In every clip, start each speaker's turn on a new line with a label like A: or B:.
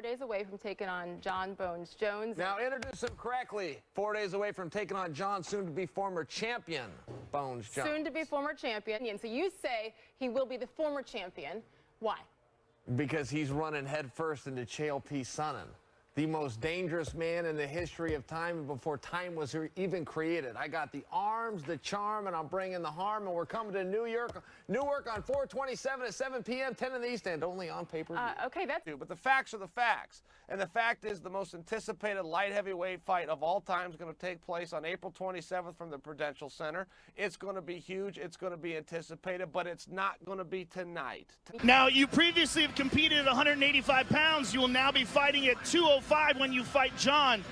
A: days away from taking on Jon Bones Jones.
B: Now introduce him correctly. 4 days away from taking on Jon, soon-to-be former champion, Bones Jones.
A: Soon-to-be former champion. So you say he will be the former champion. Why?
B: Because he's running headfirst into Chael Sonnen, the most dangerous man in the history of time before time was even created. I got the arms, the charm, and I'm bringing the harm, and we're coming to Newark on 4/27 at 7 p.m., 10 in the East End, only on pay-per-view.
A: Okay, that's...
C: But the facts are the facts. And the fact is the most anticipated light heavyweight fight of all time is going to take place on April 27th from the Prudential Center. It's going to be huge. It's going to be anticipated, but it's not going to be tonight.
D: Now, you previously have competed at 185 pounds. You will now be fighting at 205 when you fight Jon.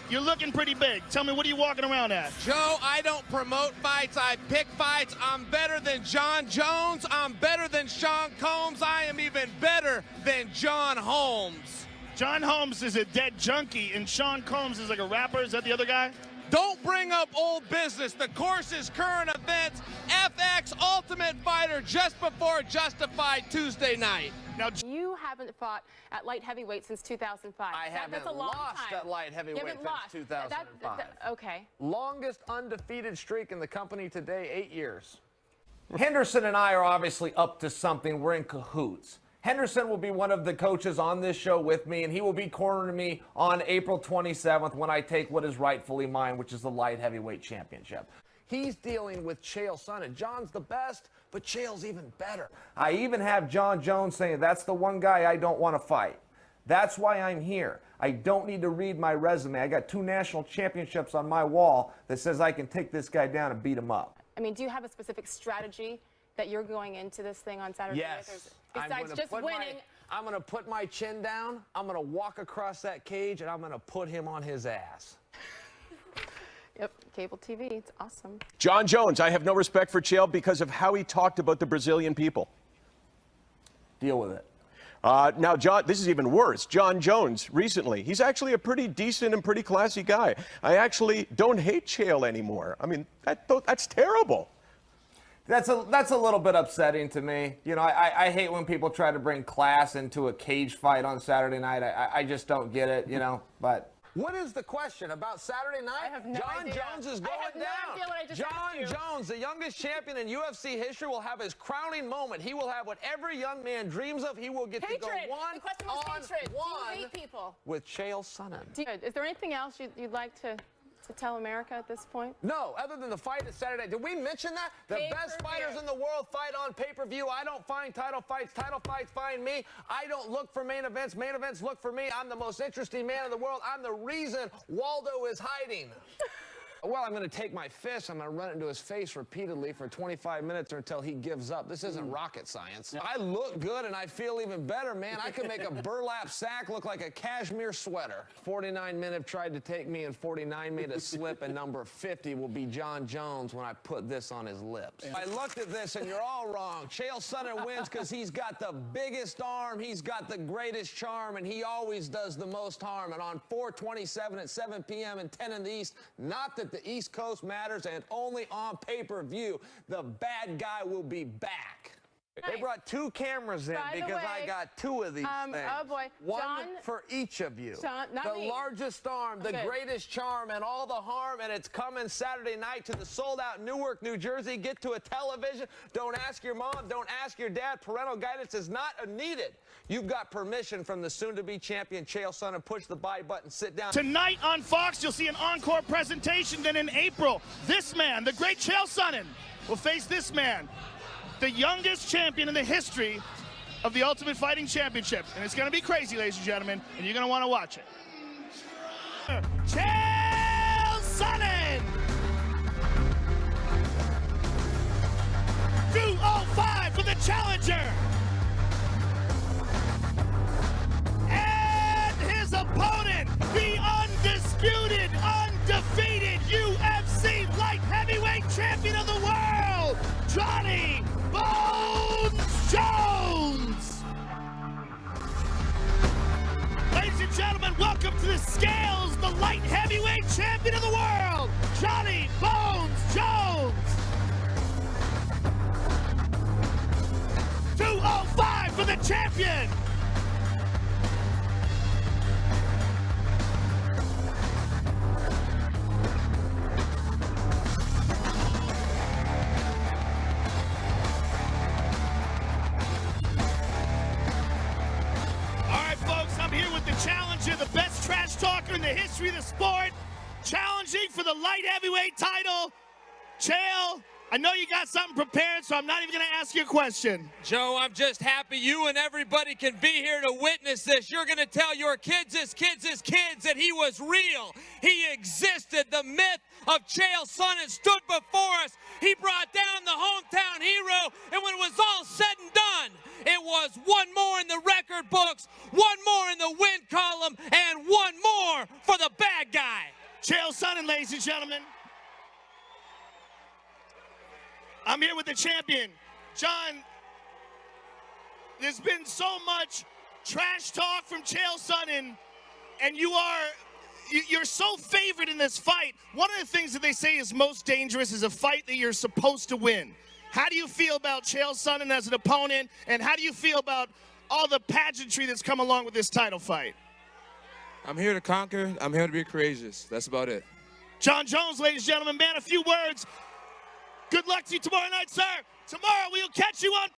D: You're looking pretty big. Tell me, what are you walking around at?
C: Joe, I don't promote fights. I pick fights. I'm better than Jon Jones. I'm better than Sean Combs. I am even better than John Holmes.
D: John Holmes is a dead junkie, and Sean Combs is like a rapper. Is that the other guy?
C: Don't bring up old business. The course is current events. FX Ultimate Fighter just before Justified Tuesday night.
A: Now, you haven't fought at light heavyweight since 2005.
B: I haven't lost at light heavyweight since 2005.
A: Okay.
B: Longest undefeated streak in the company today, 8 years. Henderson and I are obviously up to something. We're in cahoots. Henderson will be one of the coaches on this show with me, and he will be cornering me on April 27th when I take what is rightfully mine, which is the light heavyweight championship. He's dealing with Chael Sonnen. Jon's the best, but Chael's even better. I even have Jon Jones saying, that's the one guy I don't want to fight. That's why I'm here. I don't need to read my resume. I got 2 national championships on my wall that says I can take this guy down and beat him up.
A: I mean, do you have a specific strategy that you're going into this thing on Saturday?
B: Yes.
A: Besides just winning.
B: I'm going to put my chin down, I'm going to walk across that cage, and I'm going to put him on his ass.
A: Yep, cable TV, it's awesome.
E: Jon Jones, I have no respect for Chael because of how he talked about the Brazilian people.
B: Deal with it.
E: Now, Jon, this is even worse. Jon Jones, recently, he's actually a pretty decent and pretty classy guy. I actually don't hate Chael anymore. I mean, that's terrible.
B: That's a little bit upsetting to me. You know, I hate when people try to bring class into a cage fight on Saturday night. I just don't get it, you know, but... What is the question about Saturday night?
A: I have no idea.
B: Jon Jones is going down.
A: I have no idea what I just asked you.
B: Jon Jones, the youngest champion in UFC history, will have his crowning moment. He will have what every young man dreams of. He will get to go one-on-one with Chael Sonnen.
A: Is there anything else you'd like to tell America at this point?
B: No, other than the fight is Saturday. Did we mention that? The best fighters in the world fight on pay-per-view. I don't find title fights. Title fights find me. I don't look for main events. Main events look for me. I'm the most interesting man in the world. I'm the reason Waldo is hiding. Well, I'm going to take my fist, I'm going to run it into his face repeatedly for 25 minutes or until he gives up. This isn't rocket science. I look good and I feel even better, man. I can make a burlap sack look like a cashmere sweater. 49 men have tried to take me, and 49 made a slip, and number 50 will be Jon Jones when I put this on his lips. I looked at this, and you're all wrong. Chael Sonnen wins because he's got the biggest arm, he's got the greatest charm, and he always does the most harm. And on 4/27 at 7 p.m. and 10 in the East, not that the East Coast matters, and only on pay-per-view, the bad guy will be back. Nice. They brought 2 cameras in because I got 2 of these things.
A: Oh boy.
B: One
A: Jon,
B: for each of you.
A: Jon, not
B: the
A: me.
B: largest arm, the greatest charm, and all the harm, and it's coming Saturday night to the sold-out Newark, New Jersey. Get to a television. Don't ask your mom. Don't ask your dad. Parental guidance is not needed. You've got permission from the soon-to-be champion Chael Sonnen. Push the buy button. Sit down.
D: Tonight on Fox, you'll see an encore presentation. Then in April, this man, the great Chael Sonnen, will face this man, the youngest champion in the history of the Ultimate Fighting Championship. And it's going to be crazy, ladies and gentlemen, and you're going to want to watch it. Chael Sonnen! 205 for the challenger! And his opponent, the undisputed, undefeated UFC light heavyweight champion of the world, Johnny Bones Jones! Ladies and gentlemen, welcome to the scales, the light heavyweight champion of the world, Johnny Bones Jones! 205 for the champion! challenger, the best trash talker in the history of the sport, challenging for the light heavyweight title. Chael, I know you got something prepared, so I'm not even going to ask you a question.
F: Joe, I'm just happy you and everybody can be here to witness this. You're going to tell your kids that he was real. He existed. The myth of Chael Sonnen stood before us. He brought down the hometown hero, and when it was all said and done, it was one more in the record books, one more in the win column, and one more for the bad guy.
D: Chael Sonnen, ladies and gentlemen. I'm here with the champion. Jon, there's been so much trash talk from Chael Sonnen, and you're so favored in this fight. One of the things that they say is most dangerous is a fight that you're supposed to win. How do you feel about Chael Sonnen as an opponent, and how do you feel about all the pageantry that's come along with this title fight?
G: I'm here to conquer. I'm here to be courageous. That's about it.
D: Jon Jones, ladies and gentlemen, man, a few words. Good luck to you tomorrow night, sir. Tomorrow we'll catch you on